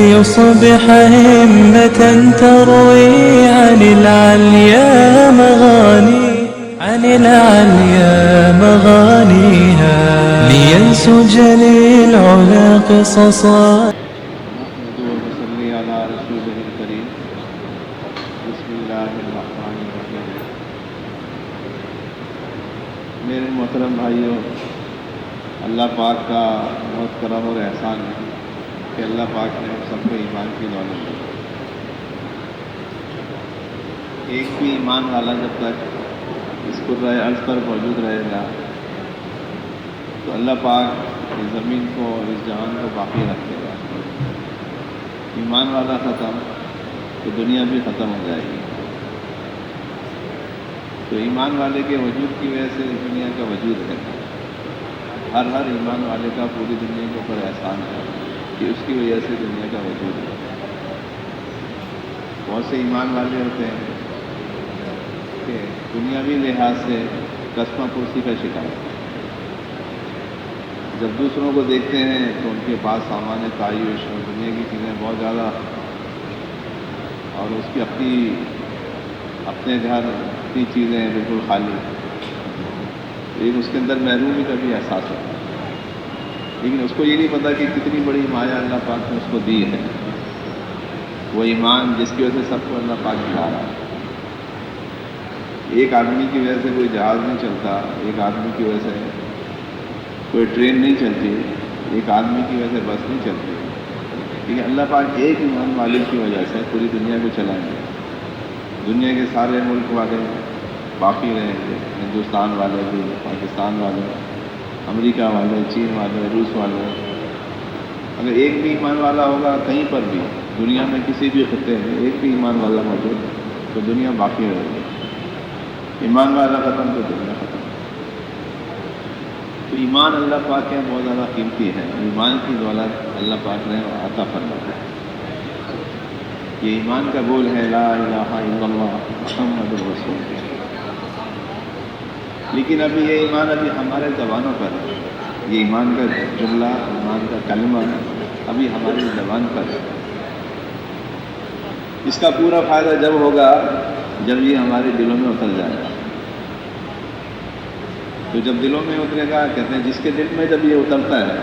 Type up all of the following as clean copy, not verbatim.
يصبح همة تروي عن العليا مغانيها لينسج للعلا قصصا. نحمده ونصلي على رسوله الكريم. بسم اللہ الرحمن الرحیم. میرے محترم بھائیوں، اللہ پاک کا بہت کرم اور احسان ہے کہ اللہ پاک نے ہم سب کو ایمان کی دولت دی. ایک بھی ایمان والا جب تک اس کرۂ ارض پر موجود رہے گا تو اللہ پاک اس زمین کو اور اس جہان کو باقی رکھے گا. ایمان والا ختم تو دنیا بھی ختم ہو جائے گی. تو ایمان والے کے وجود کی وجہ سے دنیا کا وجود ہے. ہر ایمان والے کا پوری دنیا کے اوپر احسان ہے کہ اس کی وجہ سے دنیا کا وجود ہے. بہت سے ایمان والے ہوتے ہیں کہ دنیاوی لحاظ سے کسمہ پرسی کا شکار ہے. جب دوسروں کو دیکھتے ہیں تو ان کے پاس سامان تعیش اور دنیا کی چیزیں بہت زیادہ، اور اس کی اپنے گھر اپنی چیزیں بالکل خالی، لیکن اس کے اندر محرومی کا بھی احساس ہوتا ہے. لیکن اس کو یہ نہیں پتا کہ کتنی بڑی مایا اللہ پاک نے اس کو دی ہے. وہ ایمان جس کی وجہ سے سب کو اللہ پاک دلا رہا ہے. ایک آدمی کی وجہ سے کوئی جہاز نہیں چلتا، ایک آدمی کی وجہ سے کوئی ٹرین نہیں چلتی، ایک آدمی کی وجہ سے بس نہیں چلتی. لیکن اللہ پاک ایک ایمان والے کی وجہ سے پوری دنیا کو چلائیں گے. دنیا کے سارے ملک والے باقی رہیں گے، ہندوستان والے بھی، پاکستان والے، امریکہ والے، چین والے، روس والے. اگر ایک بھی ایمان والا ہوگا کہیں پر بھی دنیا میں کسی بھی خطے میں ایک بھی ایمان والا موجود تو دنیا باقی رہے گی. ایمان والا ختم تو دنیا ختم. تو ایمان اللہ پاک کے بہت زیادہ قیمتی ہے. ایمان کی دولت اللہ پاک نے عطا فرمایا. یہ ایمان کا بول ہے لا الہ الا اللہ محمد رسول اللہ. لیکن ابھی یہ ایمان ہمارے زبانوں پر ہے. یہ ایمان کا جملہ، ایمان کا کلمہ ابھی ہماری زبان پر ہے. اس کا پورا فائدہ جب ہوگا جب یہ ہمارے دلوں میں اتر جائے گا. تو جب دلوں میں اترے گا، کہتے ہیں جس کے دل میں جب یہ اترتا ہے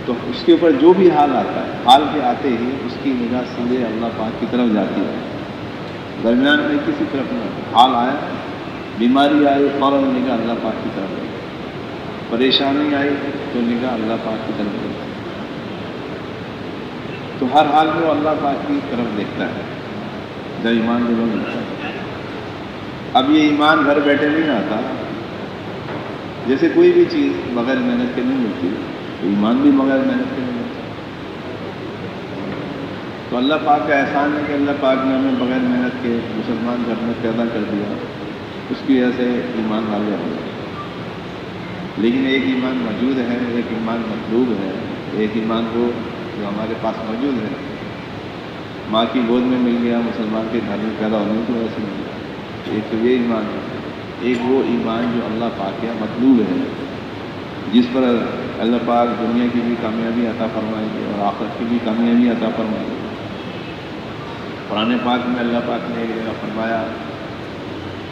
تو اس کے اوپر جو بھی حال آتا ہے، حال کے آتے ہی اس کی نگاہ سیدھے اللہ پاک کی طرف جاتی ہے. درمیان میں کسی طرف نہ. حال آیا، بیماری آئی، فوراً نگاہ اللہ پاک کی طرف جاتی ہے. پریشانی آئی تو نگاہ اللہ پاک کی طرف جاتی ہے. تو ہر حال میں وہ اللہ پاک کی طرف دیکھتا ہے جب ایمان دلوں میں ہوتا ہے. اب یہ ایمان گھر بیٹھے نہیں آتا. جیسے کوئی بھی چیز بغیر محنت کے نہیں ملتی، تو ایمان بھی بغیر محنت کے نہیں ملتا. تو اللہ پاک کا احسان ہے کہ اللہ پاک نے ہمیں بغیر محنت کے مسلمان گھر میں پیدا کر دیا. اس کی وجہ سے ایمان والے ہو گئے. لیکن ایک ایمان موجود ہے، ایک ایمان مطلوب ہے. ایک ایمان وہ جو ہمارے پاس موجود ہے، ماں کی گود میں مل گیا، مسلمان کے گھر میں پیدا ہونے کی وجہ سے مل گیا. ایک تو یہ ایمان ہے. ایک وہ ایمان جو اللہ پاک کا مطلوب ہے، جس پر اللہ پاک دنیا کی بھی کامیابی عطا فرمائیں گے اور آخرت کی بھی کامیابی عطا فرمائیں گے. قرآن پاک میں اللہ پاک نے ایک جگہ فرمایا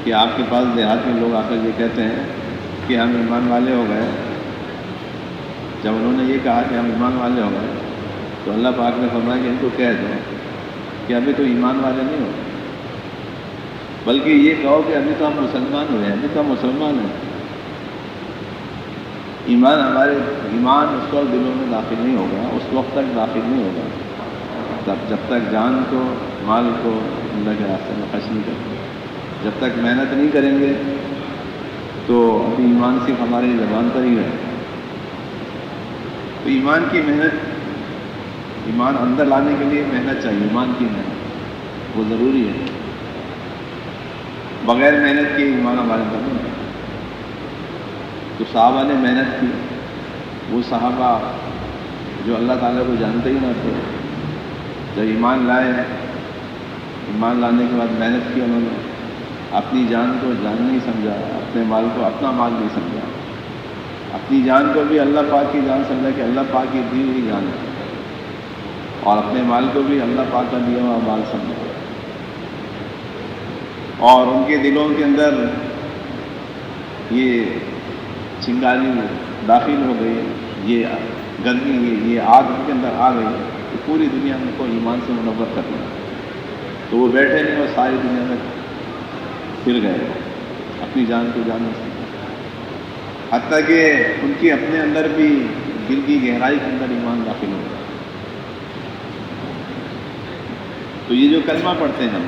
کہ آپ کے پاس دیہات میں لوگ آ کر یہ کہتے ہیں کہ ہم ایمان والے ہو گئے. جب انہوں نے یہ کہا کہ ہم ایمان والے ہو گئے تو اللہ پاک نے فرمایا کہ ان کو کہہ دو کہ ابھی تو ایمان والے نہیں ہو، بلکہ یہ کہو کہ ابھی تو ہم مسلمان ہوئے ہیں، ابھی تو ہم مسلمان ہیں. ایمان اس وقت دلوں میں داخل نہیں ہوگا، اس وقت تک داخل نہیں ہوگا جب تک جان کو، مال کو اللہ کے راستے میں خرچ نہیں کریں گے. جب تک محنت نہیں کریں گے تو ابھی ایمان صرف ہماری زبان پر ہی رہے. تو ایمان کی محنت، ایمان اندر لانے کے لیے محنت چاہیے. ایمان کی محنت وہ ضروری ہے. بغیر محنت کے ایمان ہمارے اندر نہیں ہے. تو صحابہ نے محنت کی. وہ صحابہ جو اللہ تعالیٰ کو جانتے ہی نہ تھے، جب ایمان لائے، ایمان لانے کے بعد محنت کی، انہوں نے اپنی جان کو جان نہیں سمجھا، اپنے مال کو اپنا مال نہیں سمجھا. اپنی جان کو بھی اللہ پاک کی جان سمجھا کہ اللہ پاک کی دی ہوئی جان ہے. اور اپنے مال کو بھی اللہ پاک کا دیا ہوا مال سمجھا، اور ان کے دلوں کے اندر یہ چنگاری داخل ہو گئی، یہ گندگی، یہ آگ ان کے اندر آ گئی کہ پوری دنیا میں کو ایمان سے منور کر دیا، تو وہ بیٹھے نہیں اور ساری دنیا میں پھر گئے اپنی جان کو جان نہیں سکتے، حتیٰ کہ ان کے اپنے اندر بھی دل کی گہرائی کے اندر ایمان داخل ہو گیا۔ تو یہ جو کلمہ پڑھتے ہیں ہم،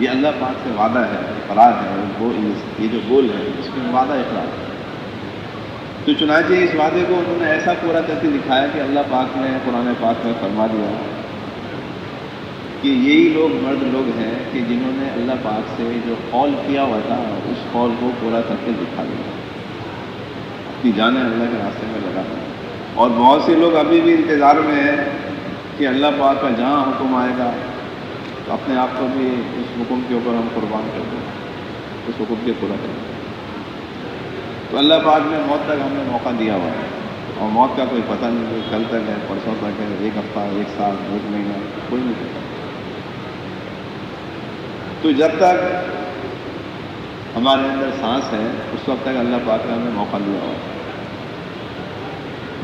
یہ اللہ پاک سے وعدہ ہے، اقرار ہے، یہ جو بول ہے اس میں وعدہ اقرار ہے۔ تو چنانچہ اس وعدے کو انہوں نے ایسا پورا کر کے دکھایا کہ اللہ پاک نے قرآن پاک میں فرما دیا کہ یہی لوگ مرد لوگ ہیں کہ جنہوں نے اللہ پاک سے جو قول کیا ہوا تھا اس قول کو پورا کر کے دکھا دیا، اپنی جانیں اللہ کے راستے میں لگا دیا۔ اور بہت سے لوگ ابھی بھی انتظار میں ہیں کہ اللہ پاک کا جہاں حکم آئے گا تو اپنے آپ کو بھی اس حکم کے اوپر ہم قربان کر دیں، اس حکم کے پورا کر دیں۔ تو اللہ پاک نے موت تک ہمیں موقع دیا ہوا ہے، اور موت کا کوئی پتہ نہیں، کوئی کل تک ہے، پرسوں تک ہے، ایک ہفتہ، ایک سال، ایک مہینہ، کوئی نہیں پتہ۔ تو جب تک ہمارے اندر سانس ہے اس وقت تک اللہ پاک نے ہمیں موقع دیا ہوا ہے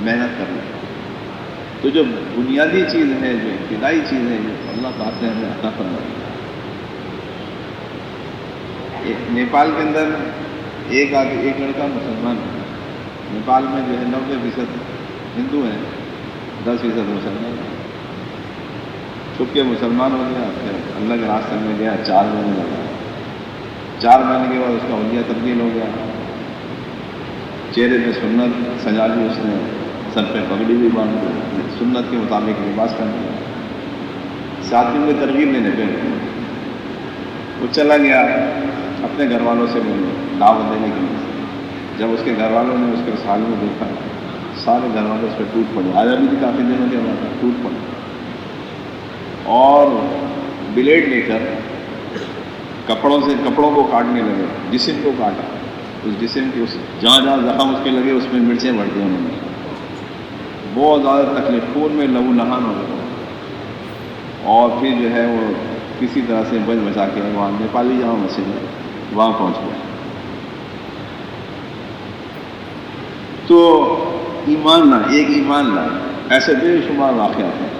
محنت کرنے کا۔ تو جو بنیادی چیز ہے، جو ابتدائی چیز ہے، جو اللہ پاک نے ہمیں عطا فرمائی ہے۔ نیپال کے اندر ایک لڑکا مسلمان ہے، نیپال میں جو ہے 90% ہندو ہیں، 10% مسلمان ہیں۔ چھپ کے مسلمان ہو گیا، پھر اللہ کے راستے میں گیا، 4 مہینے لگا، 4 مہینے کے بعد اس کا حلیہ تبدیل ہو گیا، چہرے پہ سنت سجا لی اس نے، سر پہ پگڑی بھی باندھ دی، سنت کے مطابق لباس پہن لیا، ساتھیوں کو ترغیب دینے پہ وہ چلا گیا اپنے گھر والوں سے ملنے، دعوت دینے کے لیے۔ جب اس کے گھر والوں نے اس کے سال میں دیکھا، سارے گھر والے اس پہ ٹوٹ پڑے، آج ابھی بھی کافی دنوں کے بعد ٹوٹ پڑے، اور بلیڈ لے کر کپڑوں کو کاٹنے لگے، جسم کو کاٹا، اس جسم کی جہاں جہاں زخم اس کے لگے اس میں مرچیں بھر دی انہوں نے، بہت زیادہ تکلیف، خون میں لہو لہان ہو گیا، اور پھر جو ہے وہ کسی طرح سے بچ بچا کے وہاں نیپالی جامع مسجد ہے وہاں پہنچ گیا۔ تو ایمان لا ایسے بے شمار واقعات ہیں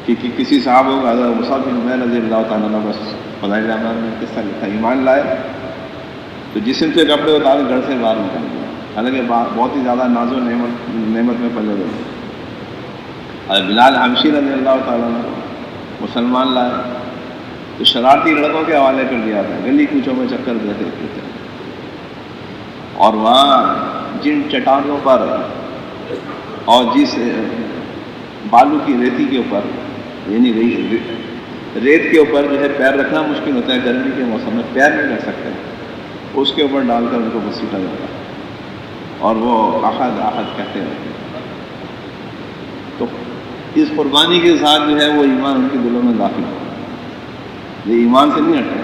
کہ کسی صحابہ کو حضرت مصعب بن عمیر رضی اللہ تعالیٰ عنہ بس فضائل اعمال میں قصہ لکھا، ایمان لائے تو جسم سے کپڑے اتارے گھر سے باہر نکل گیا، حالانکہ بہت ہی زیادہ ناز و نعمت میں پلے ہوئے۔ حضرت بلال حبشی رضی اللہ تعالیٰ عنہ مسلمان لائے تو شرارتی لڑکوں کے حوالے کر دیا تھا، گلی کوچوں میں چکر دیتے تھے، اور وہاں جن چٹانوں پر اور جس بالو کی ریتی کے اوپر، یعنی ریت کے اوپر جو ہے پیر رکھنا مشکل ہوتا ہے، گرمی کے موسم میں پیر نہیں رکھ سکتے، اس کے اوپر ڈال کر ان کو گھسیٹا جاتا ہے، اور وہ احد احد کہتے رہتے ہیں۔ تو اس قربانی کے ساتھ جو ہے وہ ایمان ان کے دلوں میں داخل ہو، یہ ایمان سے نہیں ہٹتا۔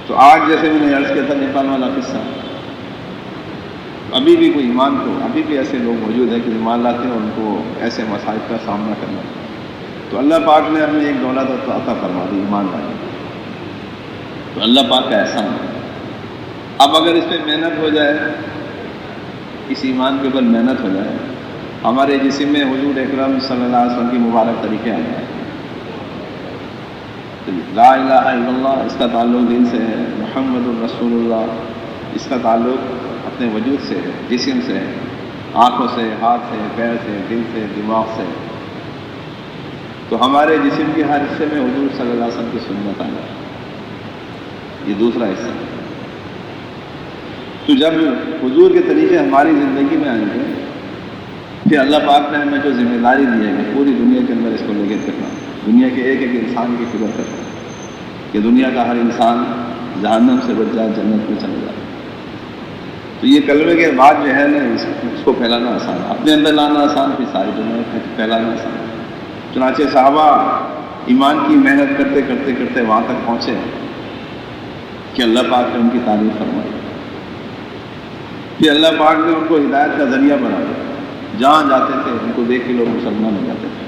تو آج جیسے میں نے عرض کیا تھا نیپال والا قصہ، ابھی بھی کوئی ایمان کو، ابھی بھی ایسے لوگ موجود ہیں کہ ایمان لاتے ہیں اور ان کو ایسے مسائل کا سامنا کرنا ہے۔ تو اللہ پاک نے ہمیں ایک دولت عطا فرما دی، ایمان لانے، تو اللہ پاک کا احسان ہے۔ اب اگر اس پہ محنت ہو جائے، اس ایمان کے اوپر محنت ہو جائے، ہمارے جسم میں حضور اکرم صلی اللہ علیہ وسلم کی مبارک طریقے آ جائیں، لا الہ الا اللہ اس کا تعلق دل سے ہے، محمد الرسول اللہ اس کا تعلق اپنے وجود سے ہے، جسم سے ہے، آنکھوں سے، ہاتھ سے، پیر سے، دل سے، دماغ سے، تو ہمارے جسم کے ہر حصے میں حضور صلی اللہ علیہ وسلم کی سنت آ جائے، یہ دوسرا حصہ ہے۔ تو جب حضور کے طریقے ہماری زندگی میں آئیں گے، پھر اللہ پاک نے ہمیں جو ذمہ داری دی ہے کہ پوری دنیا کے اندر اس کو لے کے چلنا، دنیا کے ایک ایک انسان کی فکر کرنا کہ دنیا کا ہر انسان جہنم سے بچ جائے، جنت میں چلا جائے۔ تو یہ کلمے کے بعد جو ہے نا اس کو پھیلانا آسان، اپنے اندر لانا آسان، پھر ساری دنیا میں پھیلانا آسان۔ چنانچہ صحابہ ایمان کی محنت کرتے کرتے کرتے وہاں تک پہنچے کہ اللہ پاک نے ان کی تعریف فرمائی، پھر اللہ پاک نے ان کو ہدایت کا ذریعہ بنا دیا۔ جہاں جاتے تھے ان کو دیکھ کے لوگ مسلمان ہو جاتے تھے،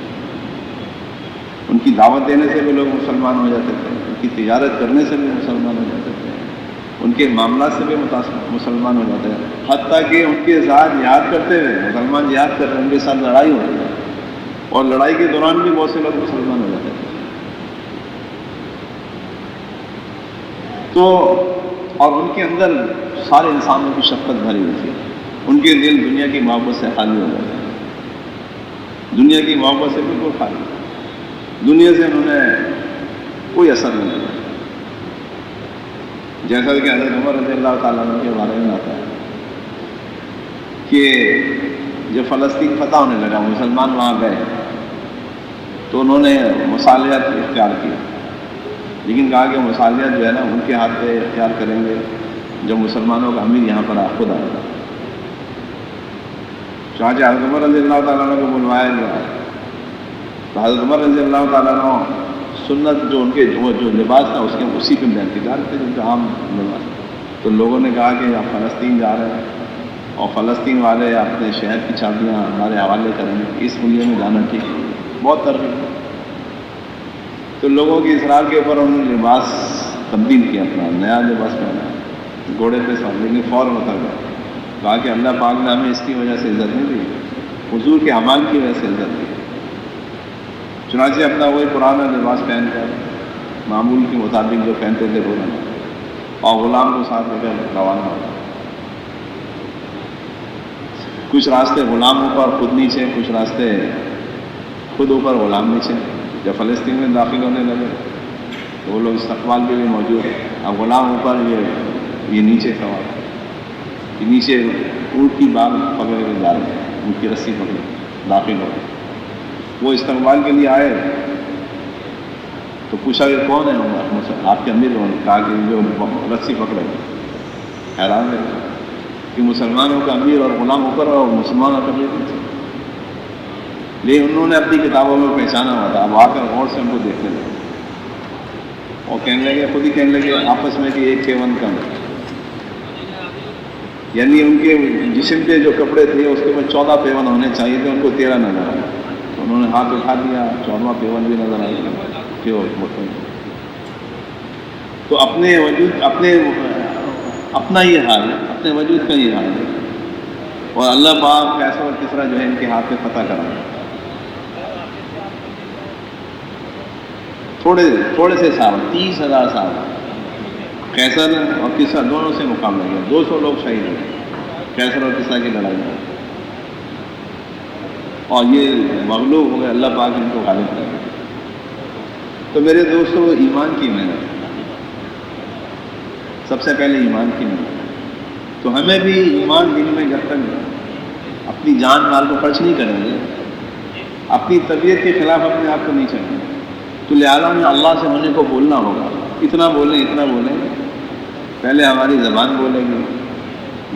ان کی دعوت دینے سے بھی لوگ مسلمان ہو جاتے تھے، ان کی تجارت کرنے سے بھی مسلمان ہو جاتے تھے، ان کے معاملات سے بھی مسلمان ہو جاتے ہیں، حتیٰ کہ ان کے ساتھ جہاد کرتے ہوئے مسلمان جہاد کر رہے ہیں، ان کے ساتھ لڑائی ہوتی ہے اور لڑائی کے دوران بھی بہت سے لوگ مسلمان ہو جاتے تھے۔ تو اور ان کے اندر سارے انسانوں کی شفقت بھری ہوئی تھی، ان کے دل دنیا کی محبت سے خالی ہو گئے، دنیا کی محبت سے بالکل خالی، دنیا سے انہوں نے کوئی اثر نہیں کیا۔ جیسا کہ حضرت عمر رضی اللہ تعالیٰ عنہ کے بارے میں آتا ہے کہ جب فلسطین فتح ہونے لگا، مسلمان وہاں گئے تو انہوں نے مصالحت اختیار کی، لیکن کہا کہ مصالحت جو ہے نا ان کے ہاتھ پہ اختیار کریں گے جب مسلمانوں کا امیر یہاں پر خود آئے گا۔ چنانچہ حضرت عمر رضی اللہ تعالیٰ عنہ کو بلوایا گیا تو حضرت عمر رضی اللہ تعالیٰ عنہ سنت جو ان کے جو لباس تھا اس کے اسی پہ انتظار تھے جو کہ عام لباس، تو لوگوں نے کہا کہ آپ فلسطین جا رہے ہیں اور فلسطین والے اپنے شہر کی چابیاں ہمارے حوالے کریں گے، اس ملیے میں جانا ٹھیک نہیں، بہت ترغیب۔ تو لوگوں کی اصرار کے اوپر انہوں نے لباس تبدیل کیا، اپنا نیا لباس پہنا، گھوڑے پہ سوار، لیکن فوراً اتر گئے، کہا کہ اللہ پاک نے ہمیں اس کی وجہ سے عزت نہیں دی، حضور کے اعمال کی وجہ سے عزت دی۔ چنانچہ اپنا وہی پرانا لباس پہن کر معمول کے مطابق جو پہنتے تھے وہ رہنا اور غلام کو ساتھ لے کر روانہ ہو۔ کچھ راستے غلام اوپر خود نیچے، کچھ راستے خود اوپر غلام نیچے۔ جب فلسطین میں داخل ہونے لگے تو وہ لوگ استقبال کے لیے موجود، اب غلام اوپر یہ نیچے سوار، یہ نیچے اونٹ کی بال پکڑ کے جا رہے ہیں، اونٹ کی رسی پکڑے داخل ہو گئے۔ وہ استقبال کے لیے آئے تو پوچھا کہ کون ہے آپ کے امیر؟ نے کہا کہ جو رسی پکڑے، حیران ہے کہ مسلمانوں کا امیر اور غلام اوپر اور مسلمانوں کا امیر نیچے، لیکن انہوں نے اپنی کتابوں میں پہچانا ہوا تھا۔ اب آ کر غور سے ان کو دیکھنے لگے اور کہنے لگے، خود ہی کہنے لگے آپس میں کہ ایک پیون کم ہے، یعنی ان کے جسم کے جو کپڑے تھے اس کے اوپر 14 پیون ہونے چاہیے تھے، ان کو 13 نظر آئے، تو انہوں نے ہاتھ اٹھا دیا، 14واں پیون بھی نظر آئی کہ تو اپنے وجود اپنا یہ حال ہے، اپنے وجود کا یہ حال ہے، اور اللہ پاک کیسا اور کس طرح جو ہے ان کے ہاتھ پہ فتح کرا ہے۔ تھوڑے سے سال، 30,000 سال قیصر اور کسریٰ دونوں سے مقابلہ کیا، 200 لوگ شہید ہوئے قیصر اور کسریٰ کی لڑائی میں، اور یہ مغلوب ہو گئے، اللہ پاک ان کو غالب کر دیا۔ تو میرے دوستوں، ایمان کی محنت، سب سے پہلے ایمان کی محنت، تو ہمیں بھی ایمان دل میں جب تک اپنی جان مال کو خرچ نہیں کریں گے، اپنی طبیعت کے خلاف اپنے آپ کو نہیں چاہیے، تو لہٰذا میں اللہ سے ہونے کو بولنا ہوگا، اتنا بولیں، پہلے ہماری زبان بولے گی،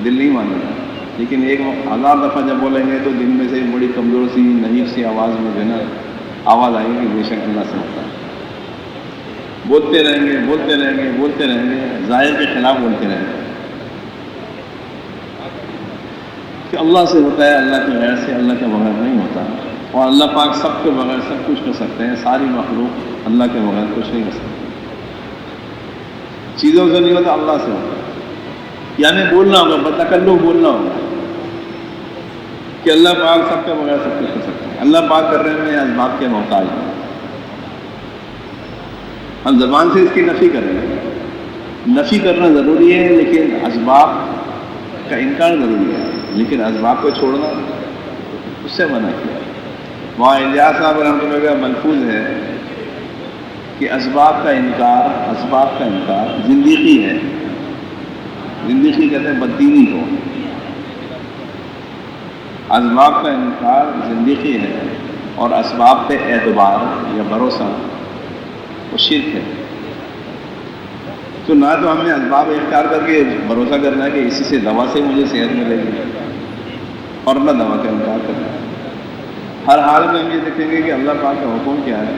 دل نہیں مانے گا، لیکن 1000 دفعہ جب بولیں گے تو دل میں سے بڑی کمزور سی نحیف سی آواز میں جو ہے نا آواز آئے گی، بے شک اللہ سے ہوتا ہے۔ بولتے رہیں گے، ظاہر کے خلاف بولتے رہیں گے کہ اللہ سے ہوتا ہے، اللہ کے غیر سے، اللہ کے بغیر نہیں ہوتا، اور اللہ پاک سب کے بغیر سب کچھ کر سکتے ہیں، ساری مخلوق اللہ کے بغیر کچھ نہیں کر سکتی، چیزوں سے نہیں ہوتا، اللہ سے ہوتا ہے۔ یعنی بولنا ہوگا، بتکلف بولنا ہوگا کہ اللہ پاک سب کے بغیر سب کچھ کر سکتے ہیں، اللہ پاک کر رہے ہیں اسباب کے محتاج ہیں، ہم زبان سے اس کی نفی کریں گے، نفی کرنا ضروری ہے، لیکن اسباب کا انکار ضروری ہے، لیکن اسباب کو چھوڑنا اس سے منع کیا۔ وہاں الیاس صاحب رحمۃ اللہ کا ملفوظ ہے کہ اسباب کا انکار زندگی ہے، زندگی کہتے ہیں بددینی کو، اسباب کا انکار زندگی ہے، اور اسباب پہ اعتبار یا بھروسہ وہ شرک ہے۔ تو نہ تو ہمیں اسباب اختیار کر کے بھروسہ کرنا ہے کہ اسی سے دوا سے مجھے صحت ملے گی، اور نہ دوا کا انکار کرنا ہے۔ ہر حال میں ہم یہ دیکھیں گے کہ اللہ پاک کا حکم کیا ہے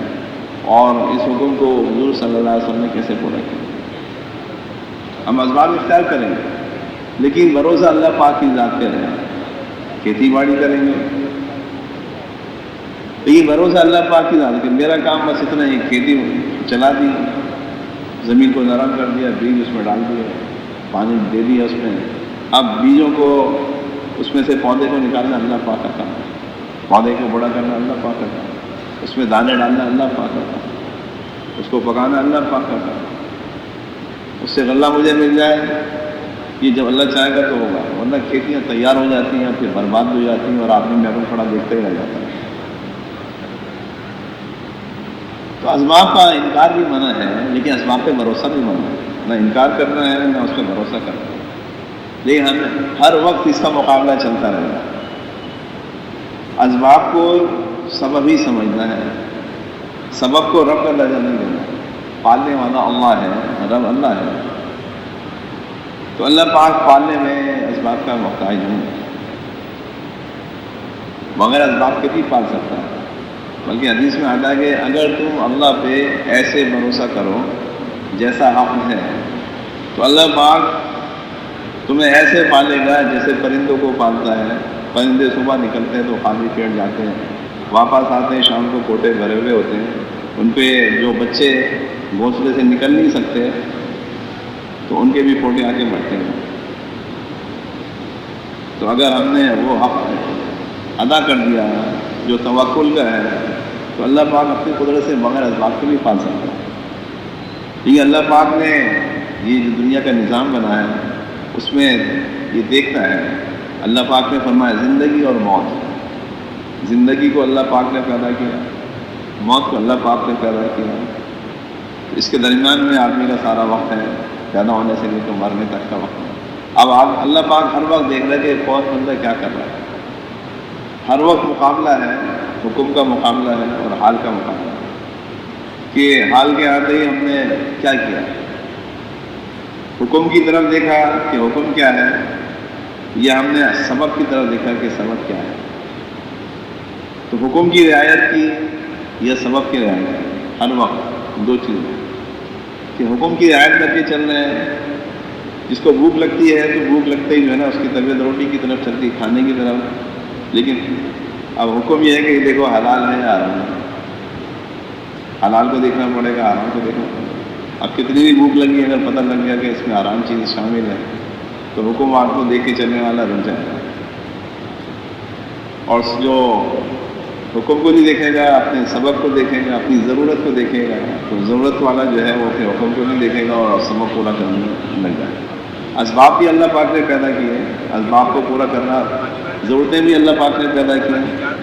اور اس حکم کو حضور صلی اللہ علیہ وسلم نے کیسے پورا کیا۔ ہم اسباب اختیار کریں گے، لیکن بھروسہ اللہ پاک کی ذات پہ رہے، کھیتی باڑی کریں گے لیکن بھروسہ اللہ پاک کی ذات کہ میرا کام بس اتنا ہی، کھیتی چلا دی، زمین کو نرم کر دیا، بیج اس میں ڈال دیا، پانی دے دیا اس میں، اب بیجوں کو اس میں سے پودے کو نکالنا اللہ پاک کا کام ہے، پودے کو بڑا کرنا اللہ پاک کا کام ہے، اس میں دانے ڈالنا اللہ پاک کا کام ہے، اس کو پکانا اللہ پاک کا کام ہے۔ اس سے غلہ مجھے مل جائے، یہ جب اللہ چاہے گا تو ہوگا، ورنہ کھیتیاں تیار ہو جاتی ہیں پھر برباد ہو جاتی ہیں اور آدمی محروم کھڑا دیکھتے ہی رہ جاتا ہے۔ تو اسباب کا انکار بھی منع ہے، لیکن اسباب پہ بھروسہ بھی منع ہے، نہ انکار کرنا ہے نہ اس پہ بھروسہ کرنا ہے، لیکن ہمیں ہر وقت اس کا مقابلہ چلتا رہے گا۔ اسباب کو سبب ہی سمجھنا ہے، سبب کو رب کا درجہ نہیں دینا۔ پالنے والا اللہ ہے، رب اللہ ہے، تو اللہ پاک پالنے میں اسباب کا محتاج نہیں ہے، بغیر اسباب کے بھی پال سکتا ہے۔ بلکہ حدیث میں آتا ہے کہ اگر تم اللہ پہ ایسے بھروسہ کرو جیسا حق ہے تو اللہ پاک تمہیں ایسے پالے گا جیسے پرندوں کو پالتا ہے۔ پرندے صبح نکلتے ہیں تو خالی پیٹ جاتے ہیں، واپس آتے ہیں شام کو کوٹے بھرے ہوئے ہوتے ہیں، ان پہ جو بچے گھونسلے سے نکل نہیں سکتے تو ان کے بھی پوٹے آ کے بڑھتے ہیں۔ تو اگر ہم نے وہ حق ادا کر دیا جو توکل کا ہے تو اللہ پاک اپنی قدرت سے بغیر اسباب کے بھی پال سکتا ہے۔ لیکن اللہ پاک نے یہ جو دنیا کا نظام بنایا ہے اس میں یہ دیکھتا ہے، اللہ پاک نے فرمایا زندگی اور موت، زندگی کو اللہ پاک نے پیدا کیا، موت کو اللہ پاک نے پیدا کیا، اس کے درمیان میں آدمی کا سارا وقت ہے، پیدا ہونے سے لے کر مرنے تک کا وقت ہے۔ اب آپ اللہ پاک ہر وقت دیکھ رہے کہ کون بندہ کیا کر رہا ہے، ہر وقت مقابلہ ہے، حکم کا مقابلہ ہے اور حال کا مقابلہ ہے کہ حال کے آتے ہی ہم نے کیا کیا، حکم کی طرف دیکھا کہ حکم کیا ہے، یا ہم نے سبب کی طرف دیکھا کہ سبب کیا ہے۔ تو حکم کی رعایت کی یا سبب کی رعایت کی، ہر وقت دو چیزیں کہ حکم کی رعایت کر کے چل رہے ہیں، جس کو بھوک لگتی ہے تو بھوک لگتے ہی جو ہے نا اس کی طبیعت روٹی کی طرف چلتی، کھانے کی طرف، لیکن اب حکم یہ ہے کہ دیکھو حلال ہے یا حرام ہے، حلال کو دیکھنا پڑے گا، حرام کو دیکھنا پڑے گا۔ اب کتنی بھی بھوک لگی اگر پتہ لگ گیا کہ اس میں حرام چیز شامل ہے تو حکم آپ کو دیکھ کے چلنے والا بن جائے گا، اور جو حکم کو نہیں دیکھے گا اپنے سبب کو دیکھے گا، اپنی ضرورت کو دیکھے گا، تو ضرورت والا جو ہے وہ پھر حکم کو نہیں دیکھے گا اور سبب پورا کرنے لگ جائے گا۔ اسباب بھی اللہ پاک نے پیدا کیے، اسباب کو پورا کرنا، ضرورتیں بھی اللہ پاک نے پیدا کی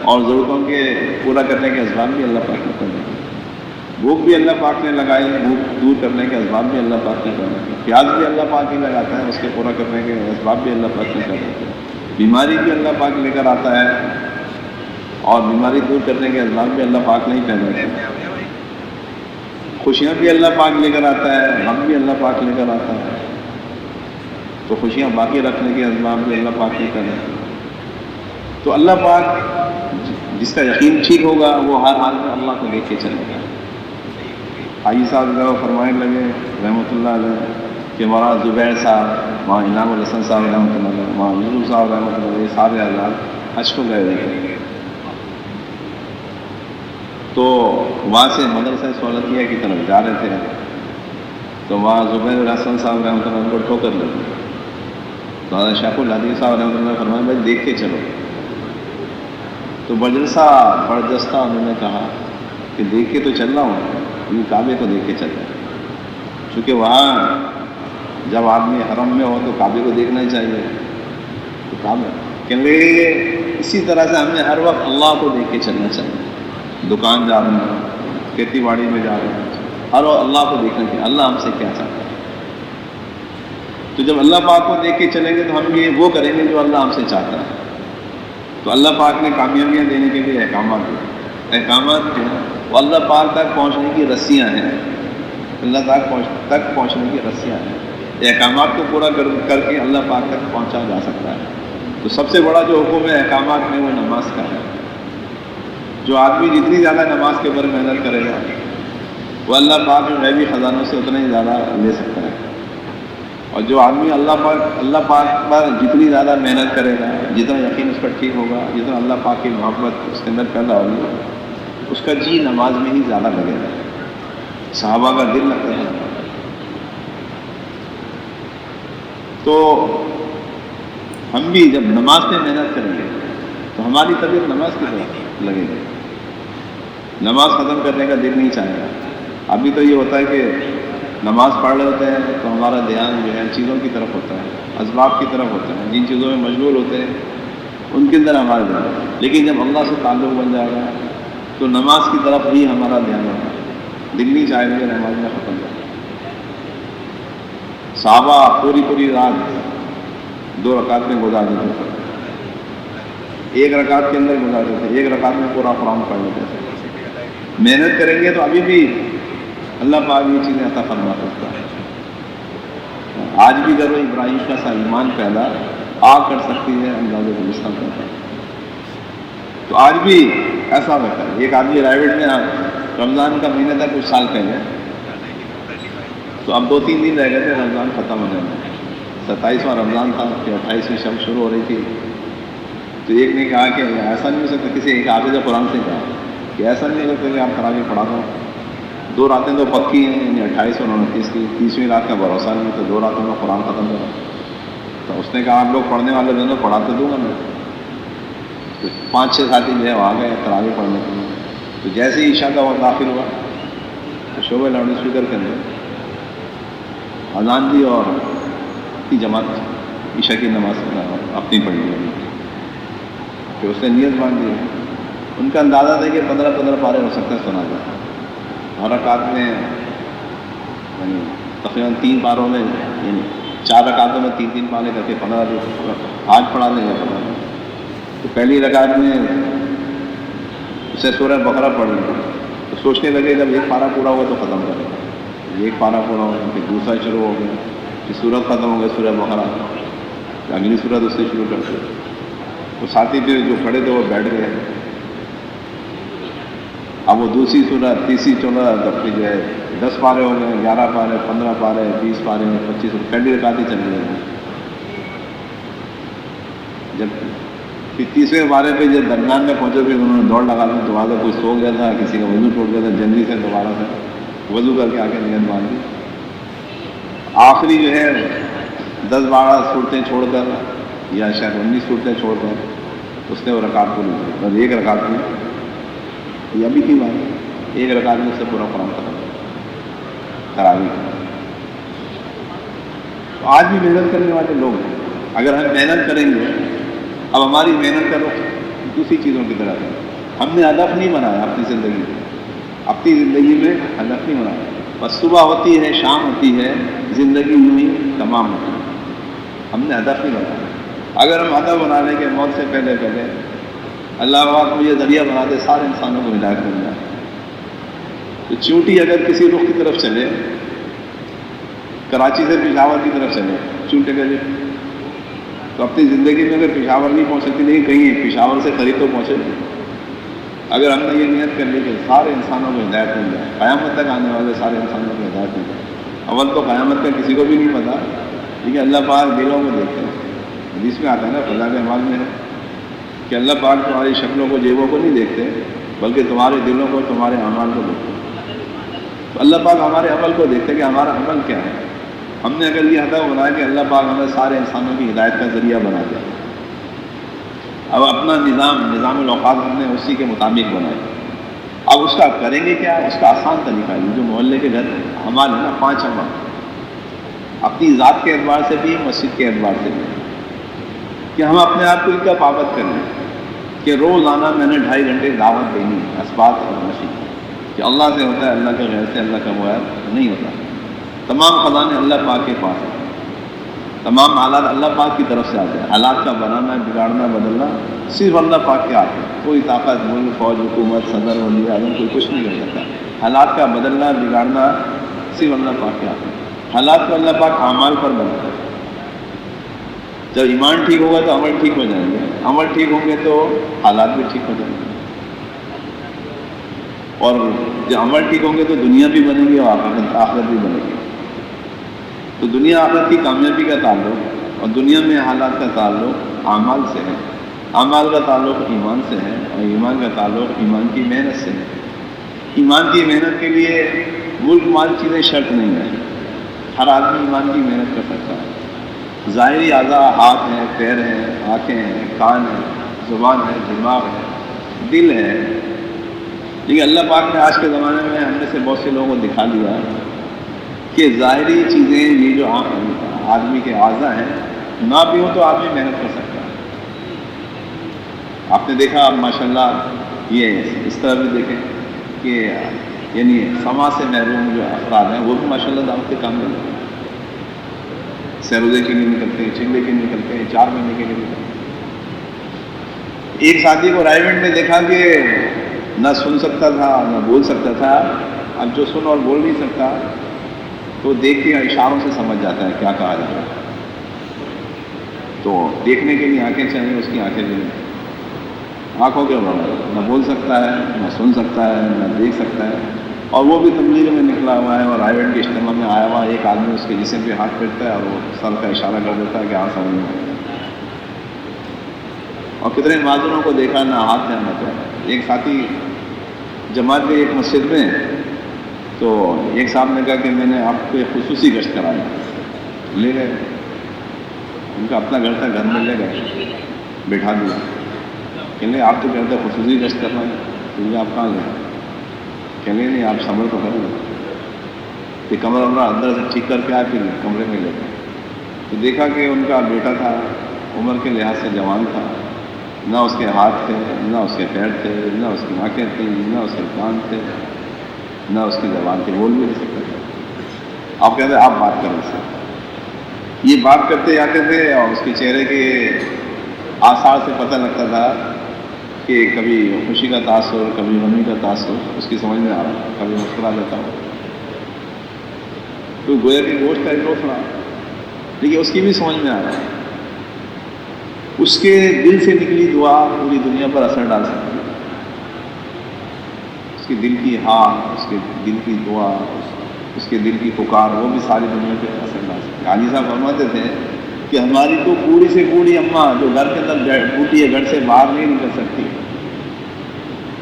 اور ضرورتوں کے پورا کرنے کے اسباب بھی اللہ پاک نے پیدا کیے، بھوک بھی اللہ پاک نے لگائی، بھوک دور کرنے کے اسباب بھی اللہ پاک نے پیدا کیے، پیاس بھی اللہ پاک ہی لگاتا ہے، اس کے پورا کرنے کے اسباب بھی اللہ پاک نے پیدا کیے، بیماری بھی اللہ پاک لے کر آتا ہے اور بیماری دور کرنے کے اسباب بھی اللہ پاک نے ہی پیدا کیے، خوشیاں بھی اللہ پاک لے کر آتا ہے، غم بھی اللہ پاک لے کر آتا ہے، تو خوشیاں باقی رکھنے کے اسباب بھی اللہ پاک نے پیدا کیے۔ تو اللہ پاک جس کا یقین ٹھیک ہوگا وہ ہر حال میں اللہ کو دیکھ کے چلے گا۔ حاجی صاحب جو فرمائنے لگے رحمۃ اللہ علیہ کہ مولانا زبیر صاحب، وہاں انعام الحسن صاحب رحمۃ اللہ علیہ، وہاں یوسف صاحب رحمۃ اللہ علیہ، سارے حضرات حج کو گئے ہوئے، تو وہاں سے مدرسہ سہولتیہ کی طرف جا رہے تھے، تو وہاں زبیر الحسن صاحب رحمۃ اللہ علیہ کو ٹھوکر لگی، تو حضرت شیخ الحدیث صاحب رحمۃ اللہ فرمایا بھائی دیکھ کے چلو، تو بجلسہ بردستہ انہوں نے کہا کہ دیکھ کے تو چل رہا ہوں، یہ کعبے کو دیکھ کے چل رہا ہے، چونکہ وہاں جب آدمی حرم میں ہو تو کعبے کو دیکھنا ہی چاہیے، تو کعبے کہ اسی طرح سے ہمیں ہر وقت اللہ کو دیکھ کے چلنا چاہیے، دکان جا رہے ہیں، کھیتی باڑی میں جا رہے ہیں، ہر وقت اللہ کو دیکھنا چاہیے، اللہ ہم سے کیا چاہتا ہے، تو جب اللہ پاک کو دیکھ کے چلیں گے تو ہم یہ وہ کریں گے جو اللہ ہم سے چاہتا ہے۔ تو اللہ پاک نے کامیابیاں دینے کے لیے احکامات دیے، احکامات جو ہیں وہ اللہ پاک تک پہنچنے کی رسیاں ہیں، اللہ تک پہنچنے کی رسیاں ہیں، احکامات کو پورا کر کے اللہ پاک تک پہنچا جا سکتا ہے۔ تو سب سے بڑا جو حکم ہے احکامات میں وہ نماز کا ہے، جو آدمی جتنی زیادہ نماز کے اوپر محنت کرے گا وہ اللہ پاک میں غیبی خزانوں سے اتنا ہی زیادہ لے سکتا ہے، اور جو آدمی اللہ پاک پر جتنی زیادہ محنت کرے گا، جتنا یقین اس پر ٹھیک ہوگا، جتنا اللہ پاک کی محبت اس کے اندر پیدا ہوگی، اس کا جی نماز میں ہی زیادہ لگے گا. صحابہ کا دل لگتا تھا. تو ہم بھی جب نماز میں محنت کریں گے تو ہماری طبیعت نماز کی طرف لگے گی. نماز ختم کرنے کا دل نہیں چاہے گا. ابھی تو یہ ہوتا ہے کہ نماز پڑھ رہے ہوتے ہیں تو ہمارا دھیان جو ہے چیزوں کی طرف ہوتا ہے, اسباب کی طرف ہوتا ہے, جن چیزوں میں مشغول ہوتے ہیں ان کے اندر ہمارا دھیان. لیکن جب اللہ سے تعلق بن جائے گا تو نماز کی طرف ہی ہمارا دھیان ہوگا. دل نہیں چاہے گا نماز میں ختم کر. صحابہ پوری رات 2 رکعت میں گزار دیتے تھے, 1 رکعت کے اندر گزار دیتے تھے, 1 رکعت میں پورا قرآن پڑھ لیتے تھے. محنت کریں گے تو ابھی بھی اللہ پاک یہ چیزیں عطا فرما سکتا ہے. آج بھی کرو ابراہیم کا سا ایمان پیدا آ کر سکتی ہے اندازے گلستان کرتا. تو آج بھی ایسا ہوتا ہے. ایک آدمی رائیوڈ میں رمضان کا مہینہ تھا کچھ سال پہلے, تو اب 2-3 دن رہ گئے تھے رمضان ختم ہو جانا. 27واں رمضان تھا کہ 28ویں شب شروع ہو رہی تھی. تو ایک نے کہا کہ ایسا نہیں ہو سکتا, کسی ایک حافظ قرآن سے کہا کہ ایسا نہیں ہو سکتا کہ آپ تراویح پڑھا دو. 2 راتیں تو پکی ہیں, یعنی 28 اور 29 کی. 30ویں رات کا بھروسہ نہیں, تو 2 راتوں میں قرآن ختم کرا. تو اس نے کہا آپ لوگ پڑھنے والے دونوں پڑھا تو دوں گا میں. تو 5-6 ساتھی جو ہے وہ آ گئے تراویح پڑھنے کے لیے. تو جیسے ہی عشاء کا وقت داخل ہوا تو شعبہ لاؤڈ اسپیکر کے اندر اذان دی اور کی جماعت عشاء کی نماز اپنی پڑھی گئی. پھر اس نے نیت باندھ دی. ان کا اندازہ تھا کہ 15 پارے ہو سکتا ہے سنا جائے. ہر رکعت میں یعنی تقریباً 3 پاروں میں, یعنی 4 رکعتوں میں 3 پارے کر کے 15 آج پڑھا لیں گے 15. تو پہلی رکعت میں اسے سورہ بقرہ پڑھ لی. تو سوچنے لگے جب 1 پارہ پورا ہوا تو ختم کرے گا. 1 پارہ پورا ہو گیا, پھر دوسرا شروع ہو گیا, پھر سورت ختم ہو گیا سورہ بقرہ, پھر اگلی سورت اس سے شروع کرتے. تو ساتھی پھر جو کھڑے تھے وہ بیٹھ گئے. اب وہ دوسری سورت, تیسری سورت, تب پھر جو ہے 10 پارے ہو گئے, 11 پارے, 15 پارے, 20 پارے, 25. پہلی رکعت ہی چلی گئی. جب پھر 30ویں پارے پہ جب درمیان میں پہنچے پھر انہوں نے دوڑ لگا دی. دوبارہ کوئی سو گیا تھا, کسی کا وضو ٹوٹ گیا تھا, جلدی سے دوبارہ سے وضو کر کے آ کے نیت باندھ دی. آخری جو ہے 10-12 صورتیں چھوڑ کر یا شاید 19 صورتیں چھوڑ کر اس نے وہ رکعت کو لی. بس 1 رکعت میں یہ ابھی کی بات, 1 رکعت میں سے پورا قرآن ختم تراویح. تو آج بھی محنت کرنے والے لوگ ہیں. اگر ہم محنت کریں گے, اب ہماری محنت کا رخ دوسری چیزوں کی طرف ہے. ہم نے ہدف نہیں بنایا اپنی زندگی میں, اپنی زندگی میں ہدف نہیں بنایا. بس صبح ہوتی ہے, شام ہوتی ہے, زندگی یوں ہی تمام ہوتی ہے. ہم نے ہدف نہیں بنایا. اگر ہم ہدف بنا لیں کہ موت سے پہلے اللہ پاک مجھے ذریعہ بنا دے سارے انسانوں کو ہدایت مل جائے, تو چونٹی اگر کسی رخ کی طرف چلے, کراچی سے پشاور کی طرف چلے چونٹے کے لیے, تو اپنی زندگی میں اگر پشاور نہیں پہنچ سکتی, نہیں کہیں پشاور سے قریب تو پہنچے. اگر ہم نے یہ نیت کر لی کہ سارے انسانوں کو ہدایت مل جائے, قیامت تک آنے والے سارے انسانوں کو ہدایت مل جائے. اول تو قیامت کا کسی کو بھی نہیں پتا, لیکن اللہ پاک دلوں کو دیکھتے ہیں. حدیث میں آتا ہے نا, فضائل اعمال میں ہے کہ اللہ پاک تمہاری شکلوں کو, جیبوں کو نہیں دیکھتے, بلکہ تمہارے دلوں کو, تمہارے اعمال کو دیکھتے ہیں. تو اللہ پاک ہمارے عمل کو دیکھتے ہیں کہ ہمارا عمل کیا ہے. ہم نے اگر یہ ہدف بنایا کہ اللہ پاک ہمیں سارے انسانوں کی ہدایت کا ذریعہ بنا دے, اب اپنا نظام الاوقات ہم نے اسی کے مطابق بنائے. اب اس کا کریں گے کیا, اس کا آسان طریقہ ہے. جو محلے کے گھر ہمارے نا 5 عمل, اپنی ذات کے اعتبار سے بھی, مسجد کے اعتبار سے بھی, کہ ہم اپنے آپ کو ان کا پابند کریں کہ روزانہ میں نے 2.5 گھنٹے دعوت دینی ہے, اسبات اور نشی, کہ اللہ سے ہوتا ہے, اللہ کے غیر سے اللہ کا بغیر نہیں ہوتا. تمام خزانے اللہ پاک کے پاس ہیں, تمام حالات اللہ پاک کی طرف سے آتے ہیں. حالات کا بنانا, بگاڑنا, بدلنا صرف اللہ پاک کے ہاتھ ہے. کوئی طاقت, ملک, فوج, حکومت, صدر, وزیر اعظم کوئی کچھ نہیں کر سکتا. حالات کا بدلنا, بگاڑنا صرف اللہ پاک کے ہاتھ ہے. حالات کو اللہ پاک اعمال پر بناتا ہے. جب ایمان ٹھیک ہوگا تو عمل ٹھیک ہو جائیں گے, عمل ٹھیک ہوں گے تو حالات بھی ٹھیک ہو جائیں گے, اور جب عمل ٹھیک ہوں گے تو دنیا بھی بنے گی اور آخرت بھی بنے گی. تو دنیا آخرت کی کامیابی کا تعلق اور دنیا میں حالات کا تعلق اعمال سے ہے. اعمال کا تعلق ایمان سے ہے اور ایمان کا تعلق ایمان کی محنت سے ہے۔ ایمان کی محنت کے لیے ملک مال چیزیں شرط نہیں ہے، ہر آدمی ایمان کی محنت کر سکتا ہے۔ ظاہری اعضاء ہاتھ ہیں، پیر ہیں، آنکھیں ہیں، کان ہیں، زبان ہے، دماغ ہے، دل ہے، لیکن اللہ پاک نے آج کے زمانے میں ہم میں سے بہت سے لوگوں کو دکھا دیا کہ ظاہری چیزیں یہ جو آدمی کے اعضاء ہیں نہ بھی ہو تو آدمی محنت کر سکتا ہے۔ آپ نے دیکھا ماشاءاللہ یہ اس طرح بھی دیکھیں کہ یعنی سماج سے محروم جو افراد ہیں وہ بھی ماشاءاللہ دعوت کے کام میں لگے ہیں، سروزے کے لیے نکلتے ہیں، چلے کے لیے نکلتے ہیں، 4 مہینے کے لیے نکلتے ہیں۔ ایک ساتھی کو رائے میں دیکھا کہ نہ سن سکتا تھا نہ بول سکتا تھا، اب جو سن اور بول نہیں سکتا تو دیکھ کے اشاروں سے سمجھ جاتا ہے کیا کہا جا رہا ہے۔ تو دیکھنے کے لیے آنکھیں چاہیے، اس کی آنکھیں بھی نہیں، آنکھوں کے بغیر نہ بول سکتا ہے نہ سن سکتا ہے نہ دیکھ سکتا ہے، اور وہ بھی تبلیغ میں نکلا ہوا ہے اور رائے کے اجتماع میں آیا ہوا، ایک آدمی اس کے جسم پہ ہاتھ پھیرتا ہے اور وہ سر کا اشارہ کر دیتا ہے کہ ہاں سمجھ میں آیا۔ اور کتنے معذوروں کو دیکھا نہ ہاتھ ہے نہ پیر۔ ایک ساتھی جماعت کے ایک مسجد میں، تو ایک صاحب نے کہا کہ میں نے آپ کو ایک خصوصی گشت کرایا، لے گئے، ان کا اپنا گھر تھا، گھر میں لے گئے، بٹھا دیا کہ نہیں آپ تو کہتے ہیں خصوصی گشت کرنا ہے، تو آپ کہاں گئے؟ کہ نہیں آپ صبر تو کر لیں، کہ کمرہ ومرہ اندر سے ٹھیک کر کے آئے، پھر کمرے میں لے گئے تو دیکھا کہ ان کا بیٹا تھا، عمر کے لحاظ سے جوان تھا، نہ اس کے ہاتھ تھے نہ اس کے پیر تھے نہ اس کی آنکھیں تھیں نہ اس کے کان تھے نہ اس کی زبان تھی، بول بھی نہیں سکتے تھے۔ آپ کہتے آپ بات کریں سے، یہ بات کرتے جاتے تھے اور اس کے چہرے کے آثار سے پتہ لگتا تھا کہ کبھی خوشی کا تاثر کبھی غمی کا تاثر اس کی سمجھ میں آ رہا، کبھی مسکرا دیتا ہوں، تو گویا کہ گوشت کا ایک روٹ رہا، لیکن اس کی بھی سمجھ میں آ رہا ہے، اس کے دل سے نکلی دعا پوری دنیا پر اثر ڈال سکتی ہے، اس کے دل کی ہاں، اس کے دل کی دعا، اس کے دل کی پکار، وہ بھی ساری دنیا پہ اثر ڈال سکتی ہے۔ حاجی صاحب فرماتے تھے کہ ہماری تو پوری سے پوری اماں جو گھر کے اندر بوٹی ہے، گھر سے باہر نہیں نکل سکتی،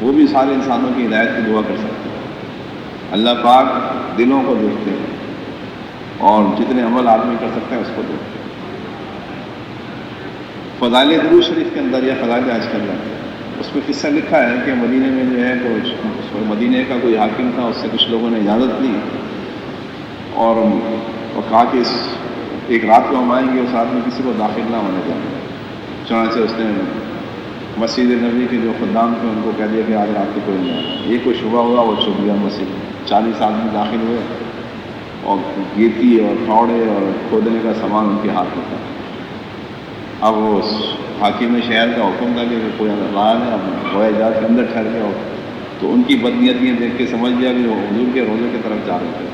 وہ بھی سارے انسانوں کی ہدایت کی دعا کر سکتے ہیں۔ اللہ پاک دلوں کو دیکھتے ہیں اور جتنے عمل آدمی کر سکتا ہے اس کو دیکھتے ہیں۔ فضائل درود شریف کے اندر یا فضائل حج کے اندر اس میں قصہ لکھا ہے کہ مدینے میں جو ہے تو مدینے کا کوئی حاکم تھا، اس سے کچھ لوگوں نے اجازت لی اور کہا کہ ایک رات کو ہم آئیں گے، اس رات میں کسی کو داخل نہ ہونے دیں۔ چنانچہ اس نے مسجد نبی کے جو خدام تھے ان کو کہہ دیا کہ آج رات کو کوئی نہیں آئے۔ یہ کوئی شبہ ہوا وہ چھپ گیا مسجد، 40 آدمی داخل ہوئے اور گیتی اور پھاوڑے اور کھودنے کا سامان ان کے ہاتھ میں تھا۔ اب وہ حاکم شہر کا حکم تھا کہ کوئی راہ ہے، اب گویا جات کے اندر ٹھہر گیا، تو ان کی بدنیتیاں دیکھ کے سمجھ گیا کہ وہ حضور کے روزے کی طرف جا رہے تھے،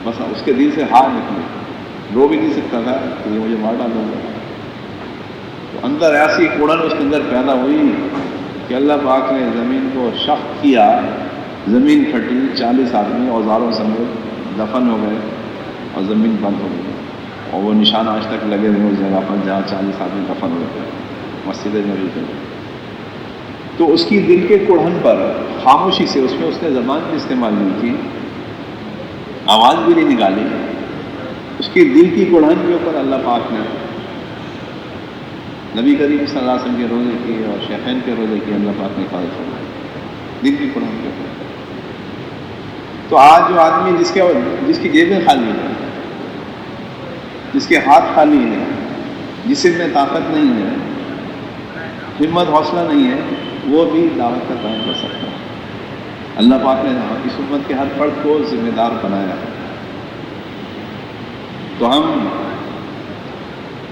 بس اس کے دل سے ہار نکلی، رو بھی نہیں سکتا تھا کہ یہ مجھے مار ڈالوں گا، تو اندر ایسی کوڑن اس کے اندر پیدا ہوئی کہ اللہ پاک نے زمین کو شق کیا، زمین پھٹی، 40 آدمی اوزاروں سمیت دفن ہو گئے اور زمین بند ہو گئی، اور وہ نشان آج تک لگے ہوئے اس جگہ پر جہاں 40 آدمی دفن ہوئے تھے، مسجد نبی کے۔ تو اس کی دل کے کڑھن پر خاموشی سے، اس میں اس نے زبان بھی استعمال نہیں کی، آواز بھی نہیں نکالی، اس کی دل کی کڑھن کے اوپر اللہ پاک نے نبی کریم صلی اللہ علیہ وسلم کے روزے کی اور شیخین کے روزے کی اللہ پاک نے حفاظت فرمائی، دل کی کڑھن کے اوپر۔ تو آج جو آدمی جس کی جیبیں خالی ہیں، جس کے ہاتھ خالی ہیں، جسم میں طاقت نہیں ہے، ہمت حوصلہ نہیں ہے، وہ بھی دعوت کا کام کر سکتا ہے۔ اللہ پاک نے اس امت کے ہر فرد کو ذمہ دار بنایا ہے، تو ہم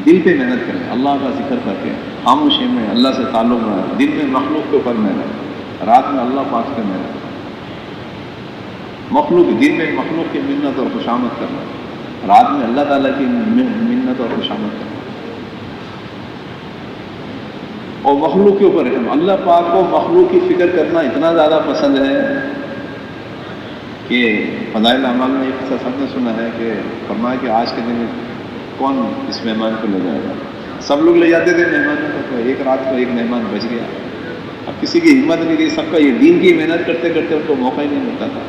دل پہ محنت کریں، اللہ کا ذکر کر کے، خاموشی میں اللہ سے تعلق بنائیں، دل میں مخلوق کے اوپر محنت، رات میں اللہ پاک سے محنت، مخلوق دل میں مخلوق کی منت اور خوشامد کرنا، رات میں اللہ تعالیٰ کی منت اور خوشامد کرنا، اور مخلوق کے اوپر رحم۔ اللہ پاک کو مخلوق کی فکر کرنا اتنا زیادہ پسند ہے کہ فضائل اعمال میں ایک سب نے سنا ہے کہ فرمایا کہ آج کے دن کون اس مہمان کو لے جائے گا، سب لوگ لے جاتے تھے مہمانوں کو، تو ایک رات کو ایک مہمان بچ گیا. اب کسی کی ہمت نہیں تھی، سب کا یہ دین کی محنت کرتے کرتے ان کو موقع ہی نہیں ملتا تھا.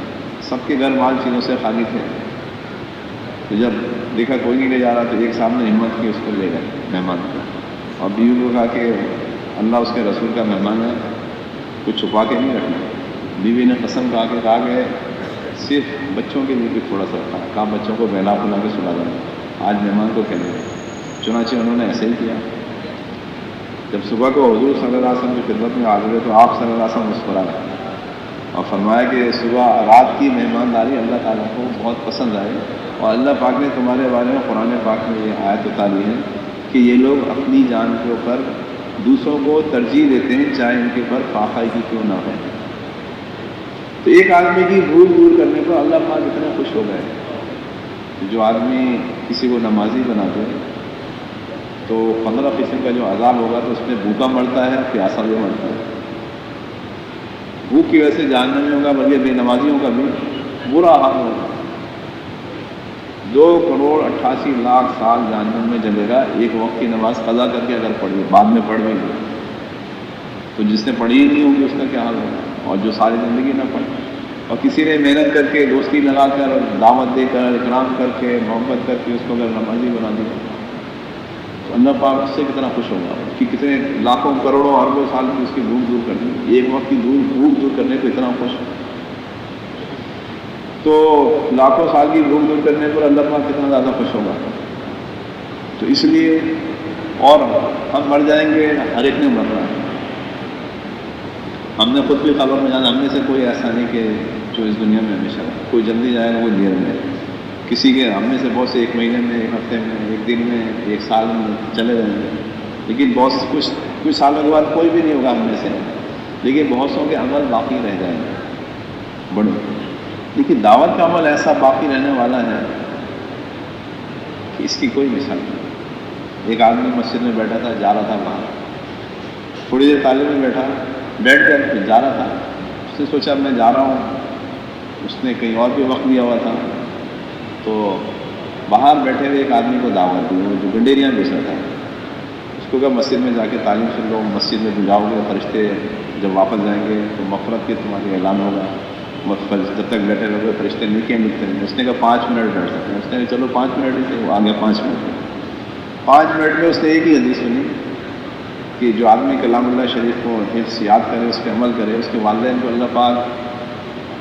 سب کے گھر مال چیزوں سے خالی تھے. تو جب دیکھا کوئی نہیں لے جا رہا تو ایک صاحب نے ہمت کی، اس کو لے گئے مہمان کو. اور بیوی کو کہا کہ اللہ اس کے رسول کا مہمان ہے، کچھ چھپا کے نہیں رکھنا. بیوی نے قسم کھا کے کہا کہ صرف بچوں کے لیے بھی تھوڑا سا رکھا. کہا بچوں کو بہلا پھلا کے سلا دینا، آج مہمان کو کہنے گے. چنانچہ انہوں نے ایسے ہی کیا. جب صبح کو حضور صلی اللہ علیہ وسلم کی خدمت میں حاضر ہوئے تو آپ صلی اللہ علیہ وسلم مسکرائے اور فرمایا کہ صبح رات کی مہمانداری اللہ تعالیٰ کو بہت پسند آئی، اور اللہ پاک نے تمہارے بارے میں قرآن پاک میں یہ آیت اتاری ہے کہ یہ لوگ اپنی جان کے اوپر دوسروں کو ترجیح دیتے ہیں چاہے ان کے اوپر فاقہ کی کیوں نہ ہو. تو ایک آدمی کی بھول دور کرنے پر اللہ پاک اتنا خوش ہو گئے. جو آدمی کسی کو نمازی بنا دے تو 15% کا جو عذاب ہوگا تو اس میں بھوکا مرتا ہے، پیاسا بھی مرتا ہے. بھوک کی وجہ سے جہنم میں ہوگا، بلکہ بے نمازیوں کا بھی برا حال ہوگا. 2,88,00,000 سال جہنم میں جلے گا. ایک وقت کی نماز قضا کر کے اگر پڑھی، بعد میں پڑھ بھی تو جس نے پڑھی ہی نہیں ہوگی اس کا کیا حال ہوگا، اور جو ساری زندگی نہ پڑھی. اور کسی نے محنت کر کے دوستی لگا کر دعوت دے کر اکرام کر کے محبت کر کے اس کو اگر نمازی بنا دیا تو اللہ پاک اس سے کتنا خوش ہوگا کہ کتنے لاکھوں کروڑوں اربوں سال کی اس کی بھوک دور کر دی. ایک وقت کی بھوک دور کرنے کو اتنا خوش. تو لاکھوں سال کی بھوک دور کرنے پر اللہ پاک کتنا زیادہ خوش ہوگا. تو اس لیے اور ہم مر جائیں گے، ہر ایک نے مر رہا ہے. ہم نے خود بھی خبر میں جانا، ہم میں سے کوئی ایسا نہیں کہ جو اس دنیا میں ہمیشہ رہے. کوئی جلدی جائے گا، کوئی دیر میں. کسی کے ہم میں سے بہت سے 1 مہینے میں، 1 ہفتے میں، 1 دن میں، 1 سال میں چلے جائیں گے. لیکن بہت کچھ سالوں کے بعد کوئی بھی نہیں ہوگا ہم میں سے، لیکن بہت سو کے عمل باقی رہ جائیں گے بڑے. لیکن دعوت کا عمل ایسا باقی رہنے والا ہے کہ اس کی کوئی مثال نہیں. ایک آدمی مسجد میں بیٹھا تھا، جا رہا تھا باہر. تھوڑی دیر تعلیم میں بیٹھ کر پھر جا رہا تھا. اس نے سوچا اب میں جا رہا ہوں. اس نے کہیں اور بھی وقت لیا ہوا تھا تو باہر بیٹھے ہوئے ایک آدمی کو دعوت دی، وہ جو گنڈیریاں بیچ رہا تھا. اس کو کہا مسجد میں جا کے تعلیم سن لو، مسجد میں جاؤ گے فرشتے جب واپس جائیں گے تو مغفرت کے تمہارے اعلان ہوگا. جب تک بیٹھے رہو گے فرشتے نیکیاں لکھتے ہیں. اس نے کہا 5 منٹ بیٹھ سکتے ہیں. اس نے کہا چلو 5 منٹ ہی سے. وہ آ گیا 5 منٹ. 5 منٹ میں اس نے ایک ہی حدیث سنی کہ جو آدمی کلام اللہ شریف کو حفظ یاد کرے، اس پہ عمل کرے، اس کے والدین کو اللہ پاک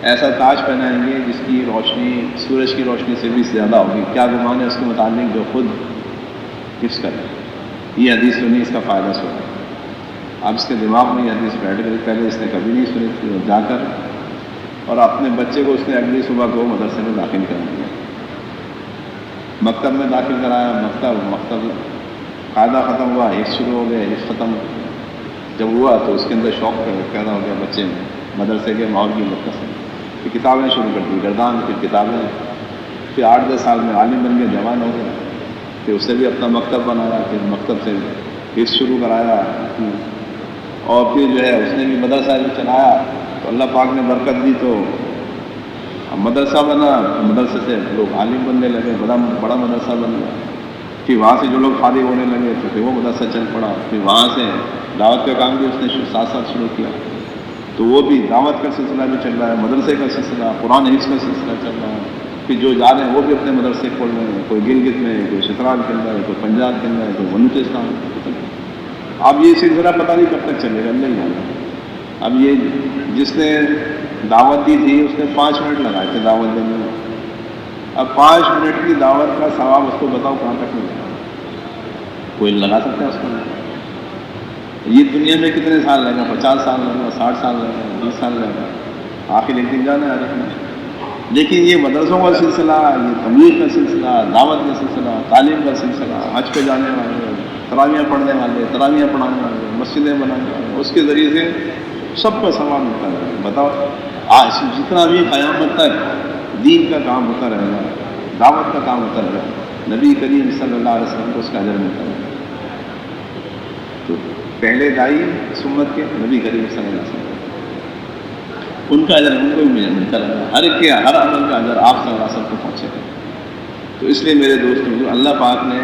ایسا تاج پہنائیں گے جس کی روشنی سورج کی روشنی سے بھی زیادہ ہوگی. کیا گمان ہے اس کے متعلق جو خود حفظ کرے. یہ حدیث سنی، اس کا فائدہ سنا. اب اس کے دماغ میں یہ حدیث بیٹھ گئی. پہلے اس نے کبھی نہیں سنی تھی. جا کر اور اپنے بچے کو اس نے اگلی صبح کو مدرسے میں داخل کرا دیا. مکتب میں داخل کرایا. مکتب قاعدہ ختم ہوا، حفظ شروع ہو گیا. حفظ ختم جب ہوا تو اس کے اندر شوق پیدا ہو گیا بچے میں مدرسے کے ماحول کی برکت سے. پھر کتابیں شروع کر دی، گردان. پھر کتابیں. پھر 8-10 سال میں عالم بن کے جوان ہو گیا. پھر اسے بھی اپنا مکتب بنایا. پھر مکتب سے حفظ شروع کرایا. اور پھر جو ہے اس نے بھی مدرسہ بھی چلایا. تو اللہ پاک نے برکت دی تو مدرسہ بنا. مدرسے سے لوگ عالم بننے لگے، بڑا مدرسہ بن گیا. پھر وہاں سے جو لوگ فارغ ہونے لگے تو پھر وہ مدرسہ چل پڑا. پھر وہاں سے دعوت کا کام بھی اس نے ساتھ شروع کیا. تو وہ بھی دعوت کا سلسلہ بھی چل رہا ہے، مدرسے کا سلسلہ، قرآن حفظ کا سلسلہ چل رہا ہے. پھر جو جا رہے ہیں وہ بھی اپنے مدرسے کھول رہے ہیں. کوئی گلگت میں، کوئی چترال کے اندر، کوئی پنجاب کے اندر، کوئی بلوچستان. اب یہ سلسلہ پتہ نہیں کب تک چلے گا، نہیں جانا. اب یہ جس نے دعوت دی تھی اس نے 5 منٹ لگائے تھے دعوت دینے میں. اب 5 منٹ کی دعوت کا ثواب اس کو بتاؤ کہاں تک ملے گا. کوئی لگا سکتا ہے اس کو؟ یہ دنیا میں کتنے سال لگے گا؟ 50 سال لگے گا، 60 سال لگے گا، 20 سال لگے گا. آخر ایک دن جانا ہے ہر ایک میں. لیکن یہ مدرسوں کا سلسلہ، یہ تبلیغ کا سلسلہ، دعوت کا سلسلہ، تعلیم کا سلسلہ، حج پہ جانے والے، تراویح پڑھنے والے، تراویح پڑھانے والے، مسجدیں بنانے والے، اس کے ذریعے سے سب کا ثواب ملتا رہے گا. بتاؤ آج جتنا بھی قیامت تک دین کا کام ہوتا رہے گا، دعوت کا کام ہوتا رہے گا، نبی کریم صلی اللہ علیہ وسلم کو اس کا اجر ملتا رہے گا. تو پہلے دائی سنت کے نبی کریم صلی اللہ علیہ وسلم، ان کا اجر ان کو بھی ملتا رہے گا. ہر عمل کا اجر آپ صلی اللہ علیہ وسلم کو پہنچے گا. تو اس لیے میرے دوستوں، جو اللہ پاک نے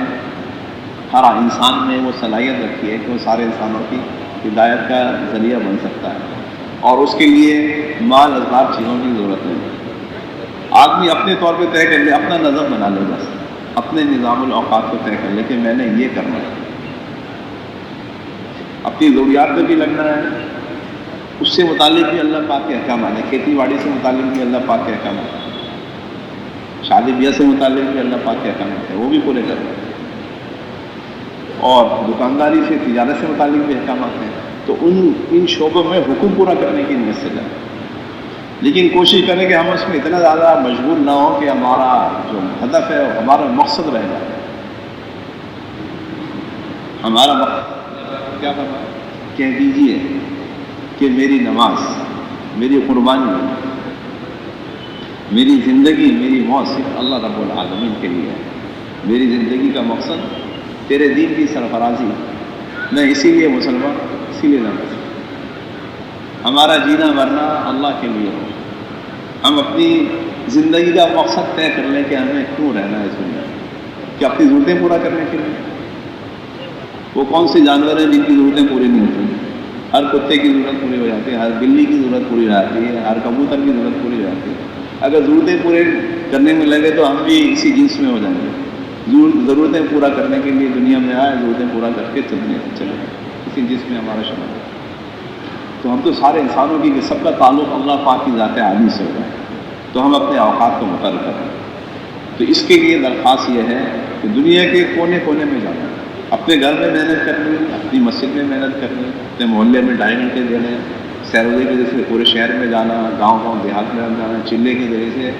ہر انسان میں وہ صلاحیت رکھی ہے کہ وہ سارے انسانوں کی ہدایت کا ذریعہ بن سکتا ہے، اور اس کے لیے مال اسباب چیزوں کی ضرورت نہیں ہے۔ آدمی اپنے طور پہ طے کر لے، اپنا نظم بنا لے، بس اپنے نظام الاوقات کو طے کر لے کہ میں نے یہ کرنا ہے، اپنی ضروریات پہ بھی لگنا ہے، اس سے متعلق بھی اللہ پاک کے احکامات ہیں، کھیتی باڑی سے متعلق بھی اللہ پاک کے احکامات ہیں، شادی بیاہ سے متعلق بھی اللہ پاک کے احکامات ہیں، وہ بھی پورے کرنا ہے، اور دکانداری سے تجارت سے متعلق بھی احکامات ہیں۔ تو ان شعبوں میں حکم پورا کرنے کی نیت سے جائیں، لیکن کوشش کریں کہ ہم اس میں اتنا زیادہ مشغول نہ ہوں کہ ہمارا جو ہدف ہے ہمارا مقصد رہ جائے۔ ہمارا مقصد کیا کرنا ہے؟ کہہ دیجیے کہ میری نماز، میری قربانی، میری زندگی، میری موت صرف اللہ رب العالمین کے لیے ہے، میری زندگی کا مقصد تیرے دین کی سرفرازی، میں اسی لیے مسلمان، اسی لیے نماز، ہمارا جینا مرنا اللہ کے لیے ہو، ہم اپنی زندگی کا مقصد طے کر لیں کہ ہمیں کیوں رہنا ہے اس دنیا میں، کہ اپنی ضرورتیں پورا کرنے کے لیے۔ وہ کون سے جانور ہیں جن کی ضرورتیں پوری نہیں ہوتی؟ ہر کتے کی ضرورت پوری ہو جاتی ہے، ہر بلی کی ضرورت پوری ہو جاتی ہے، ہر کبوتر کی ضرورت پوری ہو جاتی ہے۔ اگر ضرورتیں پورے کرنے میں لگے تو ہم بھی اسی جنس میں ہو جائیں گے۔ ضرورتیں پورا کرنے کے لیے دنیا میں آئے، ضرورتیں پورا کر کے چلے اسی جنس میں ہمارا شمار ہے۔ تو ہم تو سارے انسانوں کی سب کا تعلق اللہ پاک کی ذات عالی سے ہوگا، تو ہم اپنے اوقات کو مقرر کریں۔ تو اس کے لیے درخواست یہ ہے کہ دنیا کے کونے کونے میں جانا، اپنے گھر میں محنت کرنی، اپنی مسجد میں محنت کرنی، اپنے محلے میں 2.5 گھنٹے دینے، سیروزے کے ذریعے سے پورے شہر میں جانا، گاؤں گاؤں دیہات میں جانا، چلے کے ذریعے سے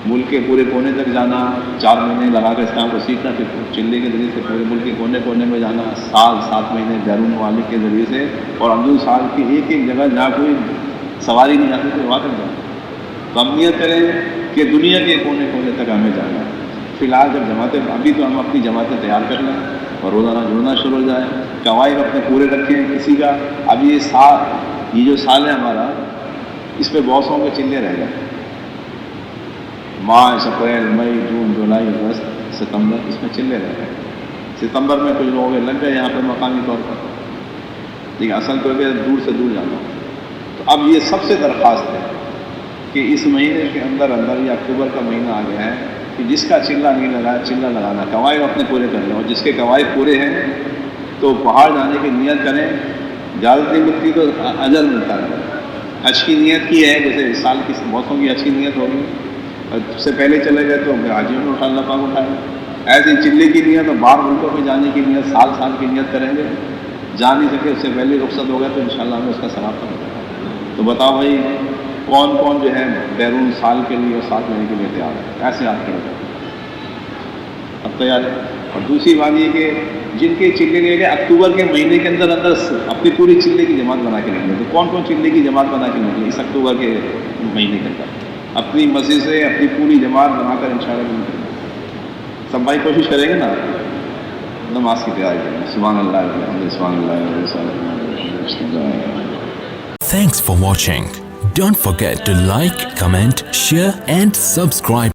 ملک کے پورے کونے تک جانا، 4 مہینے لگا کر اسلام کو سیکھنا، پھر چلے کے ذریعے سے پورے ملک کے کونے کونے میں جانا، سال 7 مہینے بیرون ممالک کے ذریعے سے، اور اندرون سال کی ایک ایک جگہ جہاں کوئی سواری نہیں آتی تو وہاں تک جانا۔ تو ہم نیت کریں کہ دنیا کے کونے کونے تک ہمیں جانا ہے۔ فی الحال جب جماعتیں، ابھی تو ہم اپنی جماعتیں تیار کر لیں اور روزانہ جڑنا شروع ہو جائے، قواعد اپنے پورے رکھیں۔ کسی کا اب یہ جو سال ہے ہمارا، اس پہ بہت سو کے چلے رہ گئے، مارچ، اپریل، مئی، جون، جولائی، اگست، ستمبر، اس میں چلے رہ گئے۔ ستمبر میں کچھ لوگوں کے لگ گئے یہاں پہ مقامی طور پر، لیکن اصل طور پہ دور سے دور جانا۔ تو اب یہ سب سے درخواست ہے کہ اس مہینے کے اندر یا اکتوبر کا مہینہ آ گیا ہے کہ جس کا چلہ نہیں لگا، چلہ لگانا، قواعد اپنے پورے کر لیں، اور جس کے قواعد پورے ہیں تو پہاڑ جانے کی نیت کریں، اجازت نہیں ملتی تو اجر ملتا ہے۔ حج کی نیت کی ہے، جیسے اس سال کی موسم کی حج کی نیت ہوگی، اور اس سے پہلے چلے گئے تو حاجیوں نے اللہ پاک اٹھائے۔ ایسے چلے کی نیت اور باہر ملکوں میں جانے کی نیت سال کی نیت کریں گے، جا نہیں سکے اس سے پہلے رخصت ہو گیا تو انشاءاللہ ہمیں اس کا ثواب ملے گا۔ تو بتاؤ بھائی کون کون جو ہے بیرون سال کے لیے اور 7 مہینے کے لیے تیار ہے؟ ایسے آپ کریں گے اب تیار ہے۔ اور دوسری بات یہ کہ جن کے چلے لے گئے اکتوبر کے مہینے کے اندر اپنی پوری چلے کی جماعت بنا کے نکلے، تو کون کون چلے کی جماعت بنا کے نکلے اس اکتوبر کے مہینے کے اندر؟ اپنی مسجد سے اپنی پوری جماعت بنا کر انشاءاللہ نکلیں۔ سب بھائی کوشش کریں گے نا، نماز کی تیاری کریں۔ سبحان اللہ والحمد، سبحان اللہ والحمد۔ Thanks for watching. Don't forget to like, comment, share and subscribe.